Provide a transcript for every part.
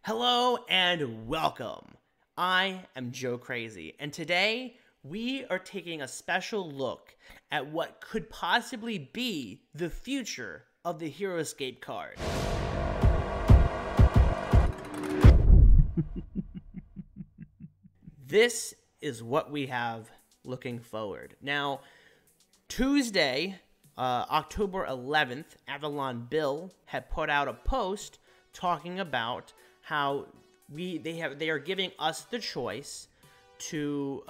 Hello and welcome. I am Joe Crazy, and today we are taking a special look at what could possibly be the future of the heroScape card. This is what we have looking forward. Now, Tuesday, October 11th, Avalon Hill had put out a post talking about how they are giving us the choice to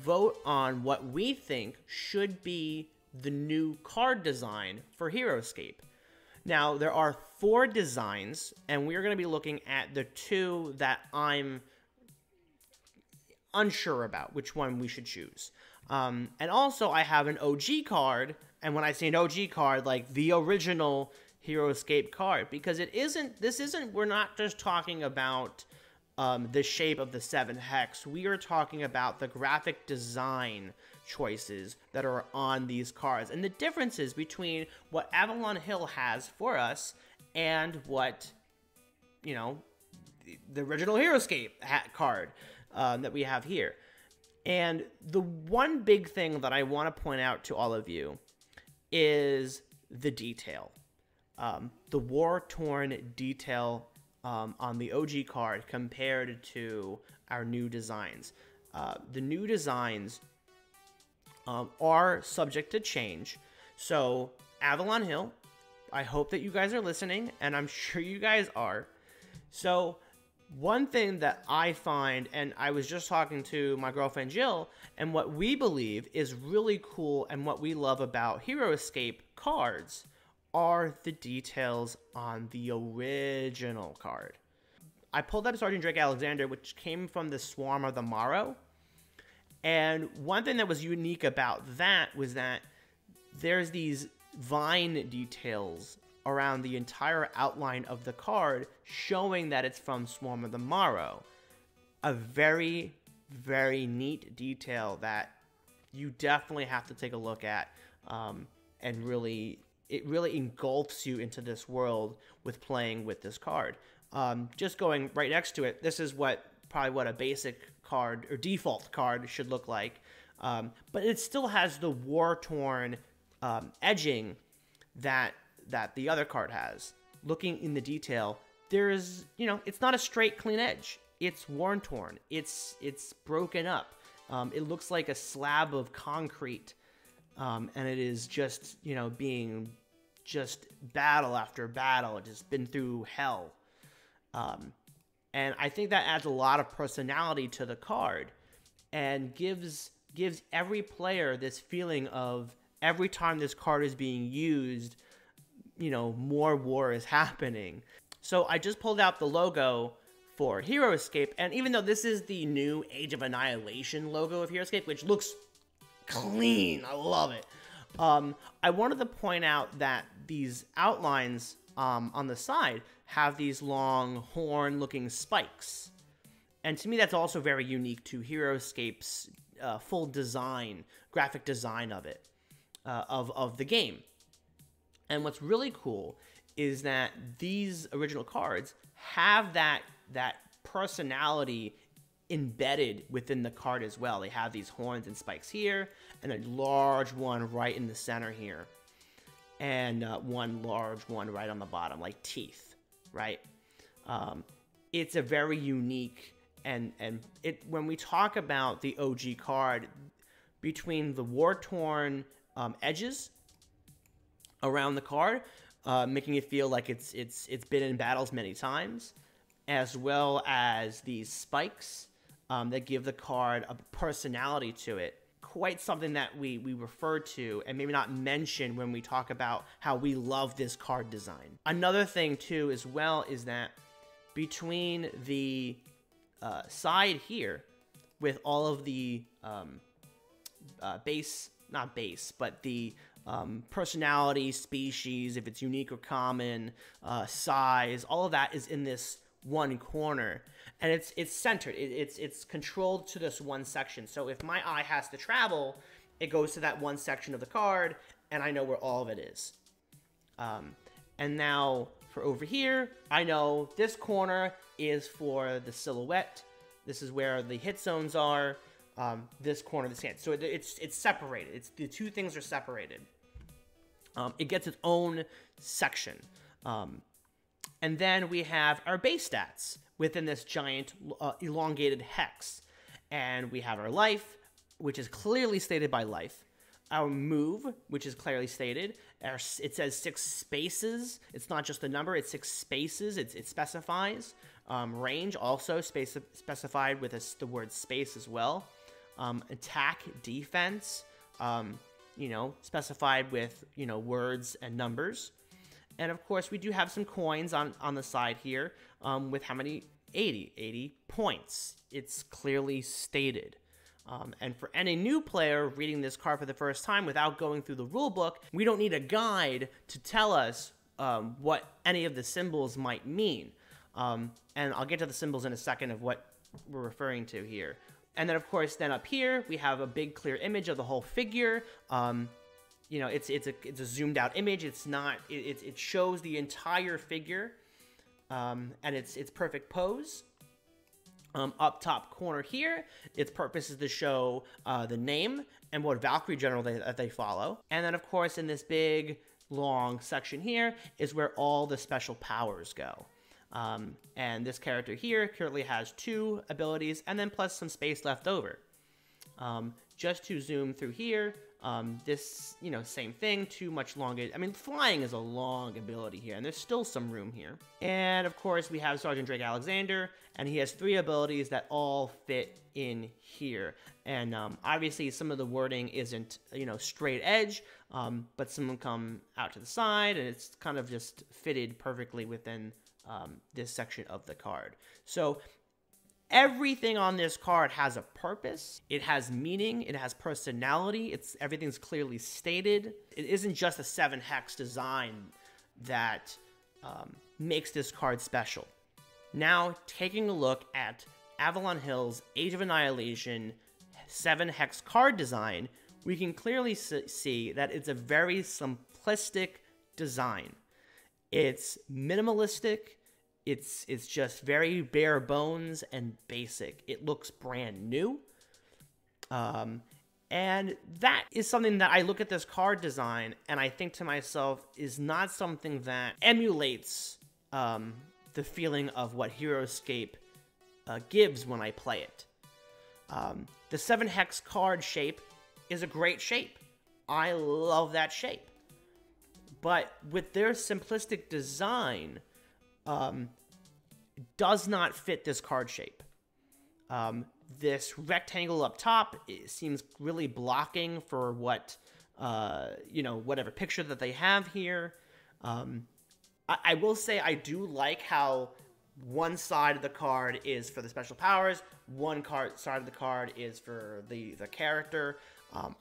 vote on what we think should be the new card design for heroScape. Now, there are 4 designs, and we're going to be looking at the 2 that I'm unsure about which one we should choose. And also, I have an OG card, and when I say an OG card, like the original heroScape card, because we're not just talking about the shape of the 7 hex. We are talking about the graphic design choices that are on these cards and the differences between what Avalon Hill has for us and what, you know, the original heroScape card that we have here. And the one big thing that I want to point out to all of you is the detail. The war-torn detail on the OG card compared to our new designs. The new designs are subject to change. So, Avalon Hill, I hope that you guys are listening, and I'm sure you guys are. So, one thing that I find, and I was just talking to my girlfriend Jill, and what we believe is really cool and what we love about heroScape cards are the details on the original card. I pulled up Sergeant Drake Alexander, which came from the Swarm of the Morrow. And one thing that was unique about that was that there's these vine details around the entire outline of the card, showing that it's from Swarm of the Morrow. A very, very neat detail that you definitely have to take a look at, and it really engulfs you into this world with playing with this card. Just going right next to it, this is probably what a basic card or default card should look like. But it still has the war-torn edging that the other card has. Looking in the detail, there's, it's not a straight, clean edge. It's worn-torn. It's broken up. It looks like a slab of concrete. And it is just, being just battle after battle, just been through hell. And I think that adds a lot of personality to the card and gives every player this feeling of every time this card is being used, more war is happening. So I just pulled out the logo for heroScape, and even though this is the new Age of Annihilation logo of heroScape, which looks clean, I love it. I wanted to point out that these outlines on the side have these long horn-looking spikes. And to me, that's also very unique to heroScape's full design, graphic design of it, of the game. And what's really cool is that these original cards have that personality embedded within the card as well. They have these horns and spikes here, and a large one right in the center here, and one large one right on the bottom, like teeth, right? It's a very unique, and when we talk about the OG card, between the war-torn edges around the card, making it feel like it's been in battles many times, as well as these spikes that give the card a personality to it. Quite something that we refer to and maybe not mention when we talk about how we love this card design. Another thing too as well is that between the side here with all of the the personality, species, if it's unique or common, size, all of that is in this one corner, and it's centered. It's controlled to this one section. So if my eye has to travel, it goes to that one section of the card, and I know where all of it is. And now For over here, I know this corner is for the silhouette. This is where the hit zones are. This corner of the stand. So it's separated. The two things are separated. It gets its own section. And then we have our base stats within this giant elongated hex. And we have our life, which is clearly stated by life. Our move, which is clearly stated. It says 6 spaces. It's not just a number, it's 6 spaces. It specifies. Range also specified with the word space as well. Attack, defense, specified with, words and numbers. And of course, we do have some coins on the side here with how many? 80 points. It's clearly stated. And for any new player reading this card for the first time without going through the rule book, we don't need a guide to tell us what any of the symbols might mean. And I'll get to the symbols in a second of what we're referring to here. And then, of course, then up here, we have a big clear image of the whole figure. It's a zoomed out image. It's not, it shows the entire figure and its perfect pose. Up top corner here, its purpose is to show the name and what Valkyrie general they follow. And then, of course, in this big, long section here is where all the special powers go. And this character here currently has 2 abilities and then plus some space left over. Just to zoom through here, this, same thing, 2 much longer. I mean, flying is a long ability here, and there's still some room here. And, of course, we have Sergeant Drake Alexander, and he has 3 abilities that all fit in here. And, obviously, some of the wording isn't, straight edge, but some of them come out to the side, and it's kind of just fitted perfectly within this section of the card. So everything on this card has a purpose. It has meaning. It has personality. Everything's clearly stated. It isn't just a 7 hex design that makes this card special. Now, taking a look at Avalon Hills Age of Annihilation 7 hex card design, we can clearly see that it's a very simplistic design. It's minimalistic. It's just very bare bones and basic. It looks brand new. And that is something that I look at this card design and I think to myself is not something that emulates the feeling of what heroScape gives when I play it. The 7 hex card shape is a great shape. I love that shape. But with their simplistic design, does not fit this card shape. This rectangle up top, it seems really blocking for what, whatever picture that they have here. I will say I do like how one side of the card is for the special powers, one side of the card is for the character.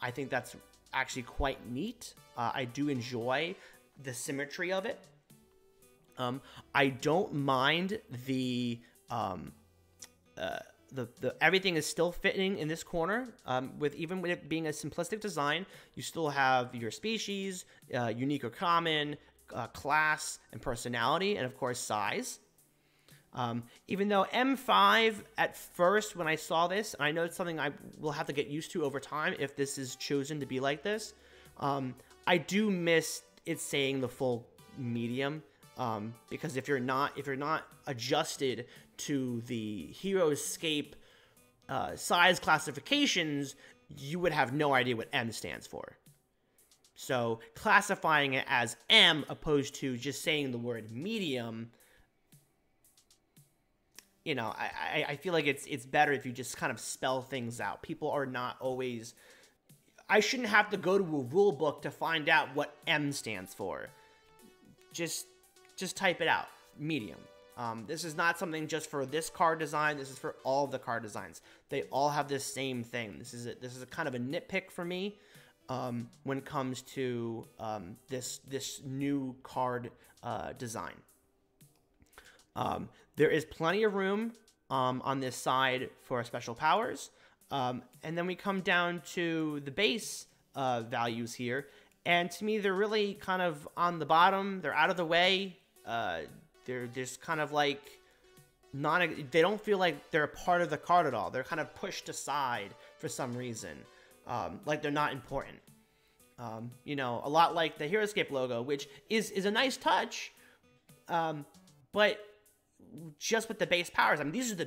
I think that's actually quite neat. I do enjoy the symmetry of it. I don't mind the everything is still fitting in this corner. Even with it being a simplistic design, you still have your species, unique or common, class and personality, and of course size. Even though M5 at first when I saw this, and I know it's something I will have to get used to over time if this is chosen to be like this, I do miss it saying the full medium. Because if you're not adjusted to the heroScape size classifications, you would have no idea what M stands for. So classifying it as M opposed to just saying the word medium, I feel like it's better if you just kind of spell things out. People are not always. I shouldn't have to go to a rule book to find out what M stands for. Just type it out, medium. This is not something just for this card design. This is for all of the card designs. They all have this same thing. This is a kind of a nitpick for me when it comes to this new card design. There is plenty of room on this side for special powers. And then we come down to the base values here. And to me, they're really kind of on the bottom. They're out of the way. They're just kind of like they don't feel like they're a part of the card at all. They're kind of pushed aside for some reason, like they're not important. You know, a lot like the heroScape logo, which is a nice touch, but just with the base powers. I mean, these are the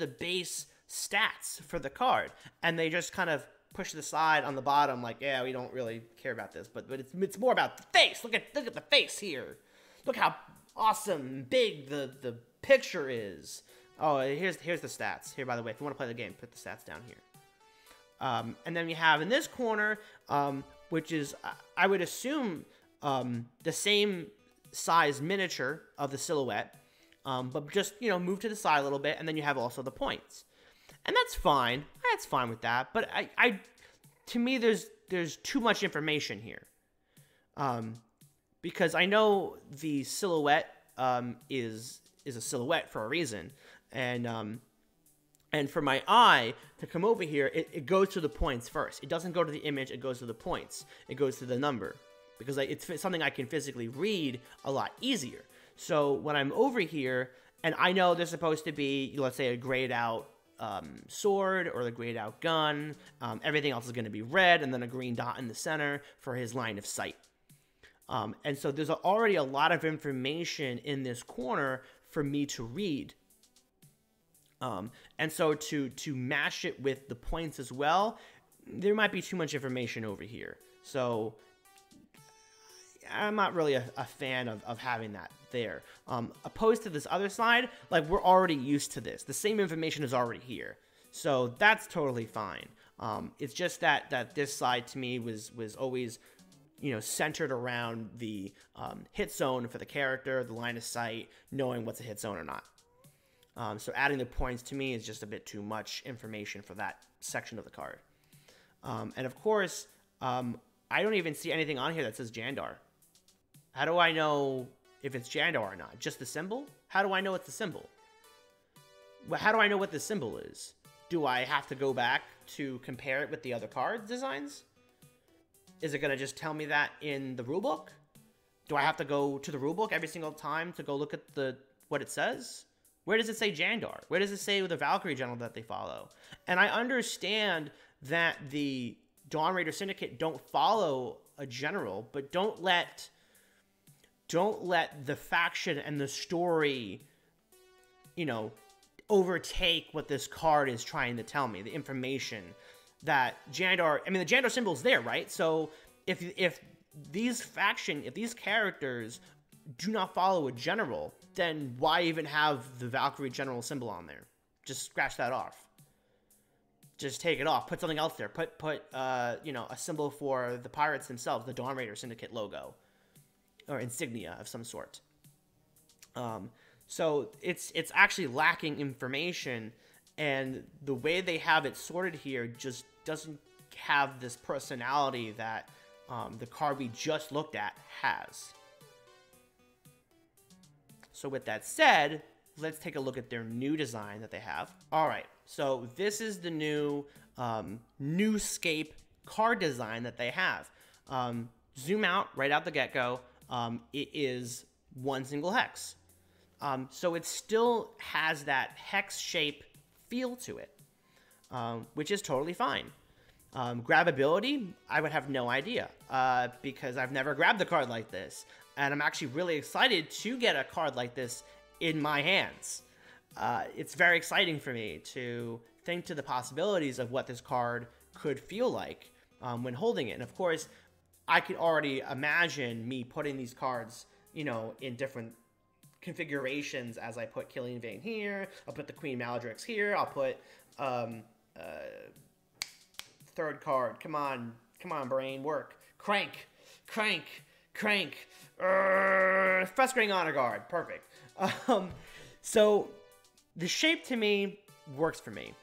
base stats for the card, and they just kind of push the side on the bottom, like, yeah, we don't really care about this, but it's more about the face. Look at the face here. Look how awesome and big the picture is. Oh, here's the stats. Here, by the way, if you want to play the game, put the stats down here. And then we have in this corner, which is, I would assume, the same size miniature of the silhouette, but just, you know, move to the side a little bit, and then you have also the points. And that's fine. That's fine with that. But to me, there's too much information here. Because I know the silhouette is a silhouette for a reason, and for my eye to come over here, it goes to the points first. It doesn't go to the image. It goes to the points. It goes to the number, because it's something I can physically read a lot easier. So when I'm over here, and I know there's supposed to be, let's say, a grayed out sword or the grayed out gun, everything else is going to be red, and then a green dot in the center for his line of sight. And so there's already a lot of information in this corner for me to read. And so to mash it with the points as well, there might be too much information over here. So I'm not really a fan of having that there. Opposed to this other side, like, we're already used to this. The same information is already here. So that's totally fine. It's just that this side to me was always, you know, centered around the hit zone for the character, the line of sight, knowing what's a hit zone or not. So adding the points to me is just a bit too much information for that section of the card. And of course, I don't even see anything on here that says Jandar. How do I know if it's Jandar or not? Just the symbol? How do I know it's the symbol? Well, how do I know what the symbol is? Do I have to go back to compare it with the other card designs? Is it going to just tell me that in the rulebook? Do I have to go to the rulebook every single time to go look at what it says? Where does it say Jandar? Where does it say the Valkyrie general that they follow? And I understand that the Dawn Raider Syndicate don't follow a general, but don't let the faction and the story, you know, overtake what this card is trying to tell me. The information that Jandar, I mean, the Jandar symbol's there, right? So if these characters do not follow a general, then why even have the Valkyrie general symbol on there? Just scratch that off. Just take it off. Put something else there. Put you know, a symbol for the pirates themselves, the Dawn Raider Syndicate logo or insignia of some sort. So it's actually lacking information, and the way they have it sorted here just doesn't have this personality that the card we just looked at has. So with that said, let's take a look at their new design that they have. All right, so this is the new Scape card design that they have. Zoom out right out the get-go. It is one single hex. So it still has that hex shape feel to it, which is totally fine. Grabbability, I would have no idea, because I've never grabbed a card like this. And I'm actually really excited to get a card like this in my hands. It's very exciting for me to think to the possibilities of what this card could feel like when holding it. And of course, I could already imagine me putting these cards, you know, in different configurations as I put Killian Vane here, I'll put the Queen Maladrix here, I'll put third card, come on brain, work, crank, frustrating honor guard, perfect. So the shape to me works for me.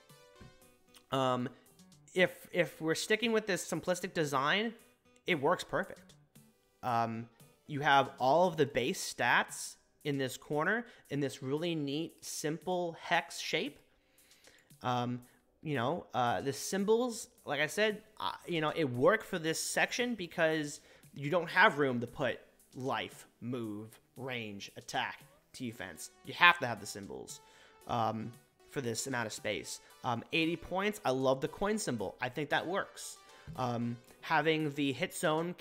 If we're sticking with this simplistic design, it works perfect. You have all of the base stats in this corner in this really neat, simple hex shape. You know, the symbols, like I said, you know, it worked for this section because you don't have room to put life, move, range, attack, defense. You have to have the symbols for this amount of space. 80 points. I love the coin symbol. I think that works. Having the hit zone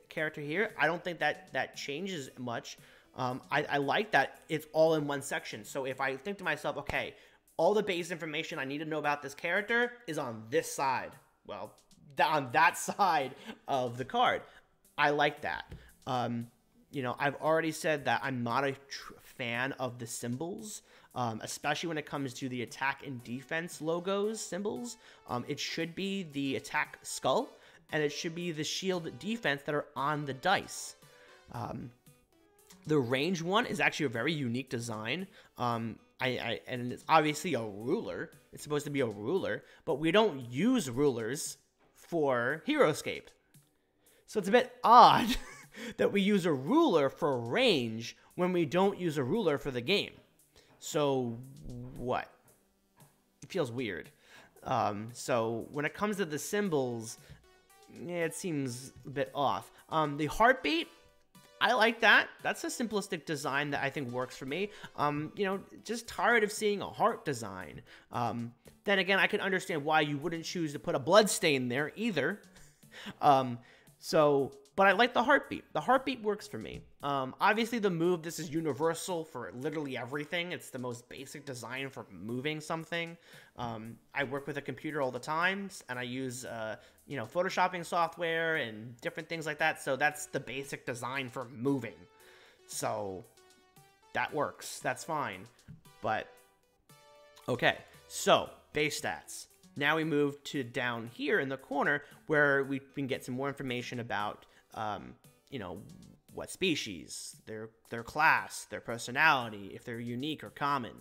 character here, I don't think that changes much. I like that it's all in one section. So if I think to myself, okay, all the base information I need to know about this character is on this side. Well, on that side of the card. I like that. You know, I've already said that I'm not a fan of the symbols, especially when it comes to the attack and defense logos, symbols. It should be the attack skull, and it should be the shield defense that are on the dice. The range one is actually a very unique design. And it's obviously a ruler. It's supposed to be a ruler, but we don't use rulers for heroScape. So it's a bit odd that we use a ruler for range when we don't use a ruler for the game. So what? It feels weird. So when it comes to the symbols, yeah, it seems a bit off. The heartbeat, I like that. That's a simplistic design that I think works for me. You know, just tired of seeing a heart design. Then again, I can understand why you wouldn't choose to put a blood stain there either. But I like the heartbeat. The heartbeat works for me. Obviously, the move, this is universal for literally everything. It's the most basic design for moving something. I work with a computer all the time, and I use, you know, photoshopping software and different things like that. So that's the basic design for moving. So that works. That's fine. But, okay. So, base stats. Now we move to down here in the corner where we can get some more information about, you know, what species, their class, their personality, if they're unique or common.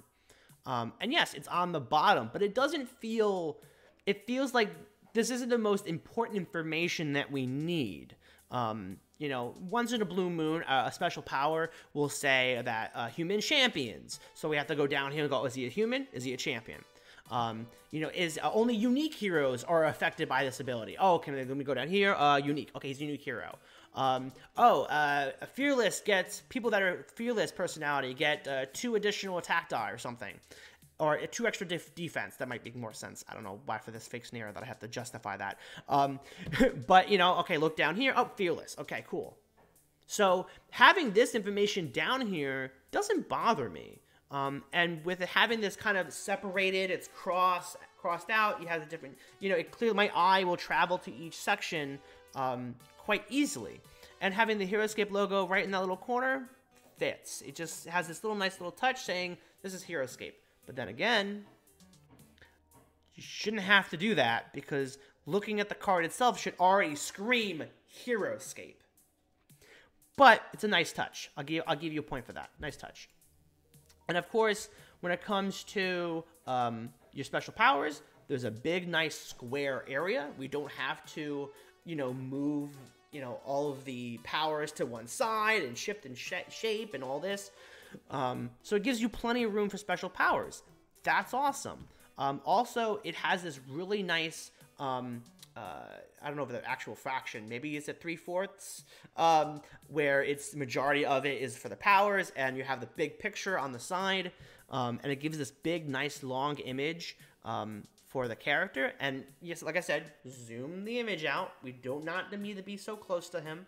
And yes, it's on the bottom, but it doesn't feel, it feels like this isn't the most important information that we need. You know, once in a blue moon, a special power will say that human champions. So we have to go down here and go, is he a human? Is he a champion? You know, is only unique heroes are affected by this ability. Oh, let me go down here. Unique. Okay, he's a unique hero. Fearless gets, people that are fearless personality get 2 additional attack die or something. Or 2 extra defense. That might make more sense. I don't know why for this fake scenario that I have to justify that. But, you know, okay, look down here. Oh, fearless. Okay, cool. So having this information down here doesn't bother me. And with it having this kind of separated, it's crossed out, you have the different, you know, it clearly, my eye will travel to each section quite easily. And having the heroScape logo right in that little corner fits. It just has this little nice little touch saying, this is heroScape. But then again, you shouldn't have to do that because looking at the card itself should already scream heroScape. But it's a nice touch. I'll give you a point for that. Nice touch. And of course, when it comes to your special powers, there's a big, nice square area. We don't have to, you know, move, you know, all of the powers to one side and shift and shape and all this. So it gives you plenty of room for special powers. That's awesome. Also, it has this really nice, I don't know if the actual fraction, maybe it's at 3/4, where it's the majority of it is for the powers, and you have the big picture on the side, and it gives this big, nice, long image for the character. And yes, like I said, zoom the image out. We do not need to be so close to him.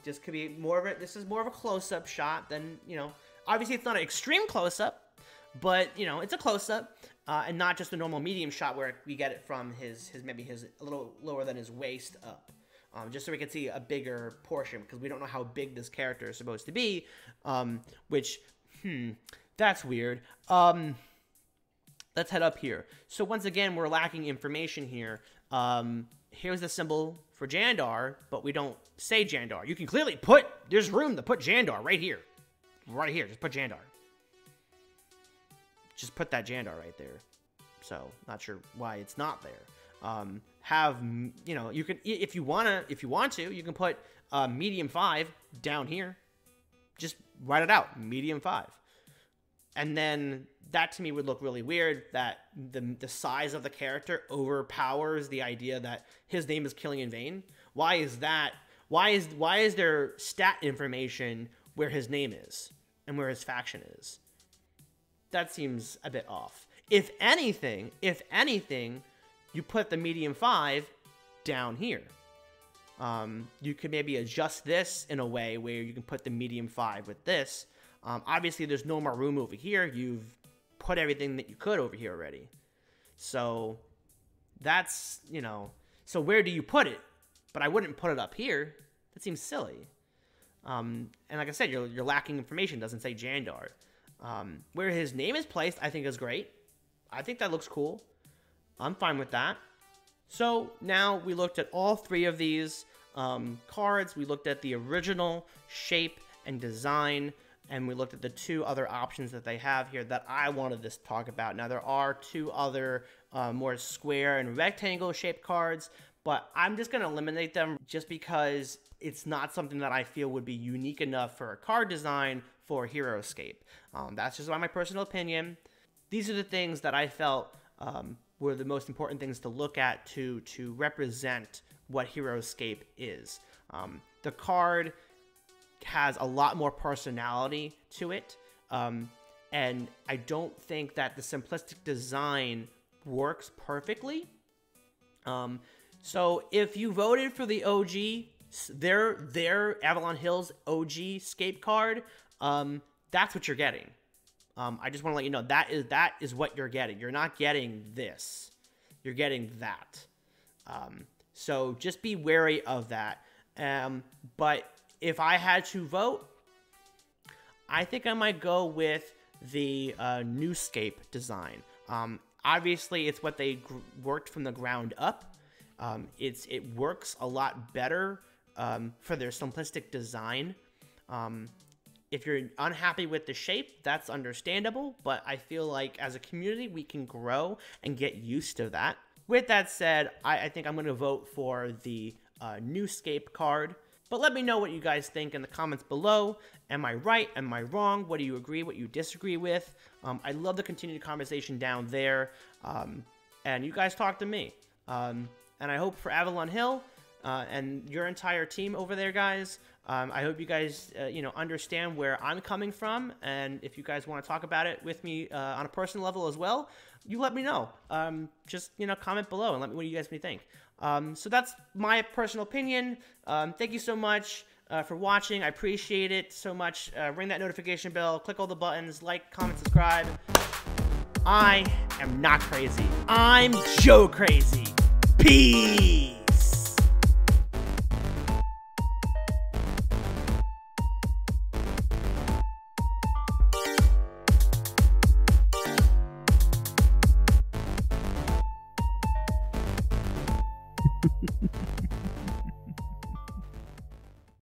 This could be more of a, this is more of a close-up shot than, you know, obviously it's not an extreme close-up, but, you know, it's a close-up. And not just a normal medium shot where we get it from his maybe his a little lower than his waist up, just so we can see a bigger portion because we don't know how big this character is supposed to be, which that's weird. Let's head up here. So once again, we're lacking information here. Here's the symbol for Jandar, but we don't say Jandar. You can clearly there's room to put Jandar right here, just put Jandar. Just put that Jandar right there. So, not sure why it's not there. You know, you can, if you want to, you can put medium 5 down here. Just write it out, medium 5. And then that to me would look really weird that the size of the character overpowers the idea that his name is Killing in Vain. Why is that? Why is there stat information where his name is and where his faction is. That seems a bit off. If anything, you put the medium 5 down here. You could maybe adjust this in a way where you can put the medium 5 with this. Obviously, there's no more room over here. You've put everything that you could over here already. So that's, you know, so where do you put it? But I wouldn't put it up here. That seems silly. And like I said, you're lacking information. It doesn't say Jandar. Where his name is placed, I think is great. I think that looks cool. I'm fine with that. So now we looked at all 3 of these cards. We looked at the original shape and design, and we looked at the 2 other options that they have here that I wanted to talk about. Now, there are 2 other more square and rectangle shaped cards, but I'm just going to eliminate them just because it's not something that I feel would be unique enough for a card design for heroScape. That's just my personal opinion. These are the things that I felt were the most important things to look at to represent what heroScape is. The card has a lot more personality to it, and I don't think that the simplistic design works perfectly. So if you voted for the OG, their Avalon Hills OG Scape card, that's what you're getting. I just want to let you know that is what you're getting. You're not getting this. You're getting that. So just be wary of that. But if I had to vote, I think I might go with the new Scape design. Obviously, it's what they worked from the ground up. It works a lot better for their simplistic design. If you're unhappy with the shape, that's understandable, but I feel like as a community, we can grow and get used to that. With that said, I think I'm going to vote for the new Scape card. But let me know what you guys think in the comments below. Am I right? Am I wrong? What do you agree? What you disagree with? I'd love to continue the conversation down there. And you guys talk to me. And I hope for Avalon Hill and your entire team over there, guys, I hope you guys, understand where I'm coming from. And if you guys want to talk about it with me on a personal level as well, you let me know. Just, comment below and let me know what you guys think. So that's my personal opinion. Thank you so much for watching. I appreciate it so much. Ring that notification bell. Click all the buttons. Like, comment, subscribe. I am not crazy. I'm Joe Crazy. Peace.